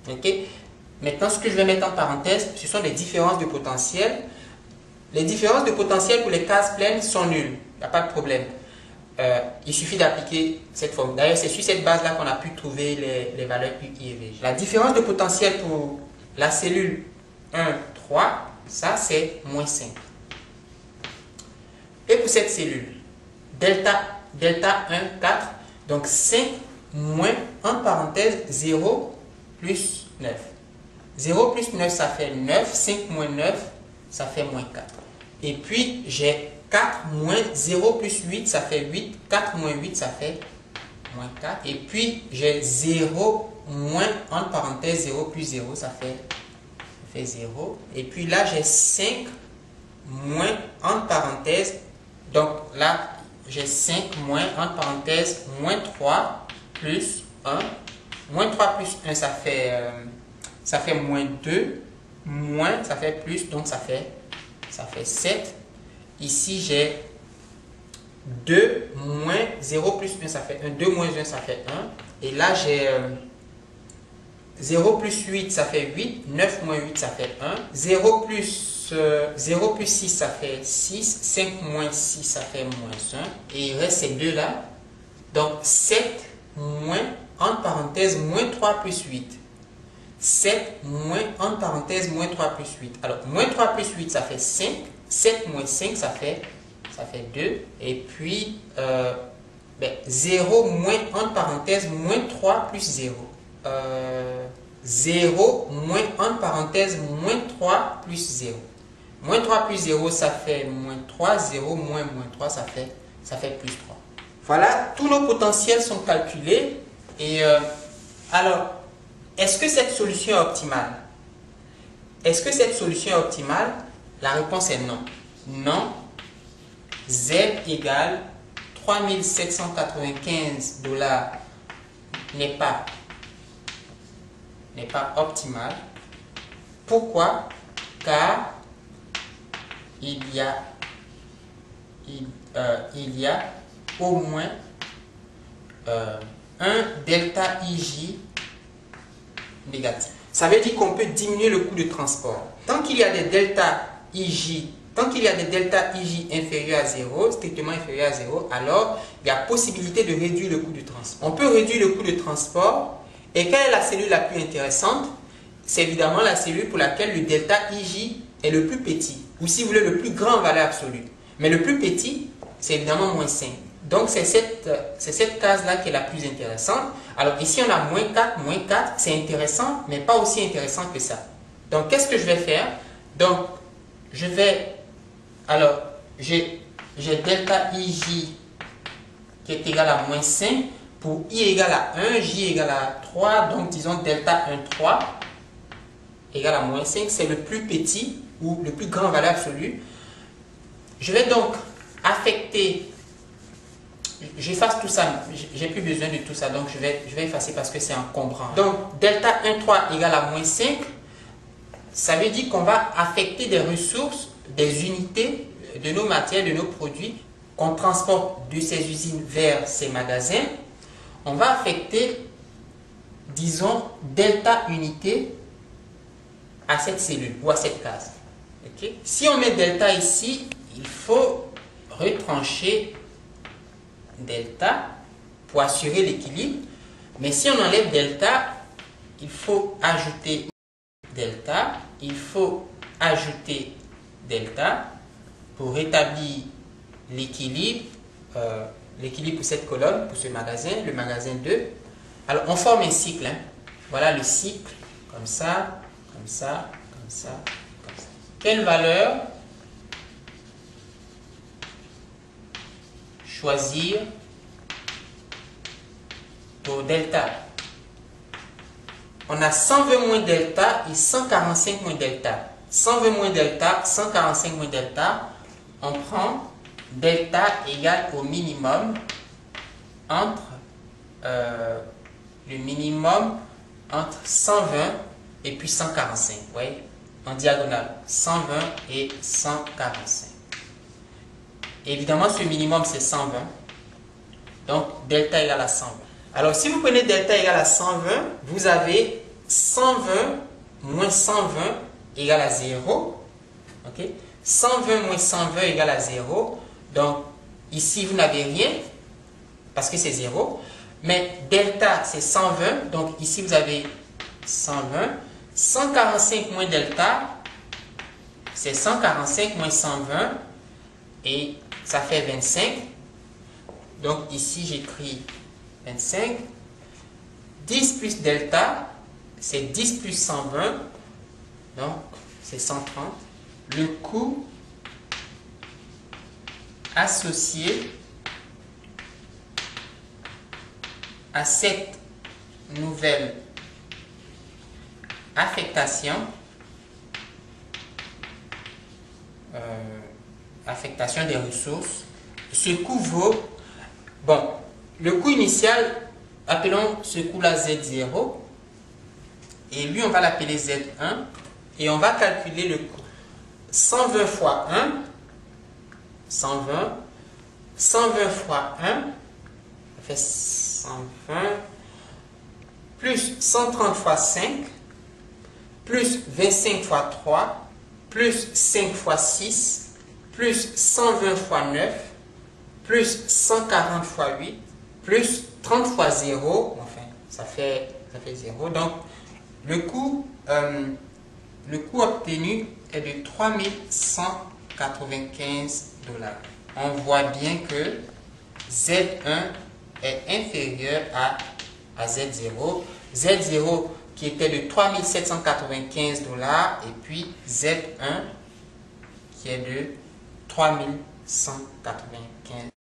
Ok? Maintenant, ce que je vais mettre en parenthèse, ce sont les différences de potentiel. Les différences de potentiel pour les cases pleines sont nulles. Il n'y a pas de problème. Il suffit d'appliquer cette formule. D'ailleurs, c'est sur cette base-là qu'on a pu trouver les valeurs I et V. La différence de potentiel pour la cellule 1, 3, ça c'est moins 5. Et pour cette cellule, delta 1, 4, donc 5 moins, en parenthèse, 0 plus 9. 0 plus 9, ça fait 9. 5 moins 9, ça fait moins 4. Et puis, j'ai 4 moins 0 plus 8, ça fait 8. 4 moins 8, ça fait moins 4. Et puis, j'ai 0 moins, en parenthèse, 0 plus 0, ça fait 0. Et puis là, j'ai 5 moins, en parenthèse, donc là, j'ai 5 moins, en parenthèse, moins 3 plus 1. Moins 3 plus 1, ça fait moins 2. Moins, ça fait plus, donc ça fait 7. Ici, j'ai 2 moins 0 plus 1, ça fait 1. 2 moins 1, ça fait 1. Et là, j'ai 0 plus 8, ça fait 8. 9 moins 8, ça fait 1. 0 plus 6, ça fait 6. 5 moins 6, ça fait moins 1. Et il reste ces deux-là. Donc, 7 moins, en parenthèse, moins 3 plus 8. 7 moins, en parenthèse, moins 3 plus 8. Alors, moins 3 plus 8, ça fait 5. 7 moins 5, ça fait 2. Et puis, 0 moins, en parenthèse, moins 3 plus 0. 0 moins, en parenthèse, moins 3 plus 0. Moins 3 plus 0, ça fait moins 3. 0 moins 3, ça fait plus 3. Voilà, tous nos potentiels sont calculés. Et alors, est-ce que cette solution est optimale? Est-ce que cette solution est optimale? La réponse est non. Non. Z égale 3795 $ n'est pas optimal. Pourquoi? Car il y a au moins un delta IJ négatif. Ça veut dire qu'on peut diminuer le coût de transport. Tant qu'il y a des delta IJ, inférieurs à 0, strictement inférieurs à 0, alors il y a possibilité de réduire le coût de transport. On peut réduire le coût de transport. Et quelle est la cellule la plus intéressante? C'est évidemment la cellule pour laquelle le delta IJ est le plus petit, ou si vous voulez, le plus grand en valeur absolue. Mais le plus petit, c'est évidemment moins 5. Donc, c'est cette case-là qui est la plus intéressante. Alors, ici, on a moins 4, c'est intéressant, mais pas aussi intéressant que ça. Donc, qu'est-ce que je vais faire? Donc, je vais... Alors, j'ai delta IJ qui est égal à moins 5. Pour I égale à 1, J égale à 3. Donc, disons delta 1, 3 égale à moins 5. C'est le plus petit ou le plus grand en valeur absolue. Je vais donc affecter... J'efface tout ça, j'ai plus besoin de tout ça, donc je vais effacer parce que c'est encombrant. Donc, delta 1, 3 égale à moins 5, ça veut dire qu'on va affecter des ressources, des unités de nos matières, de nos produits, qu'on transporte de ces usines vers ces magasins. On va affecter, disons, delta unité à cette cellule ou à cette case. Okay? Si on met delta ici, il faut retrancher delta pour assurer l'équilibre, mais si on enlève delta, il faut ajouter delta, pour rétablir l'équilibre, l'équilibre pour cette colonne, pour ce magasin, le magasin 2. Alors on forme un cycle, hein. Voilà le cycle, comme ça, comme ça, comme ça, comme ça. Quelle valeur choisir pour delta? On a 120 moins delta et 145 moins delta. 120 moins delta, 145 moins delta. On prend delta égale au minimum entre le minimum entre 120 et puis 145. Vous voyez, en diagonale, 120 et 145. Évidemment, ce minimum, c'est 120. Donc, delta égale à 120. Alors, si vous prenez delta égale à 120, vous avez 120 moins 120 égale à 0. Ok? 120 moins 120 égale à 0. Donc, ici, vous n'avez rien parce que c'est 0. Mais delta, c'est 120. Donc, ici, vous avez 120. 145 moins delta, c'est 145 moins 120. Et ça fait 25. Donc, ici, j'écris 25. 10 plus delta, c'est 10 plus 120. Donc, c'est 130. Le coût associé à cette nouvelle affectation, affectation des ressources, ce coût vaut, bon, le coût initial, appelons ce coût-là Z0, et lui on va l'appeler Z1, et on va calculer le coût. 120 fois 1, 120, 120 fois 1, ça fait 120, plus 130 fois 5, plus 25 fois 3, plus 5 fois 6, plus 120 fois 9, plus 140 fois 8, plus 30 fois 0, enfin, ça fait 0. Donc, le coût obtenu est de 3195 $. On voit bien que Z1 est inférieur à Z0. Z0 qui était de 3795 $, et puis Z1 qui est de 3195 $.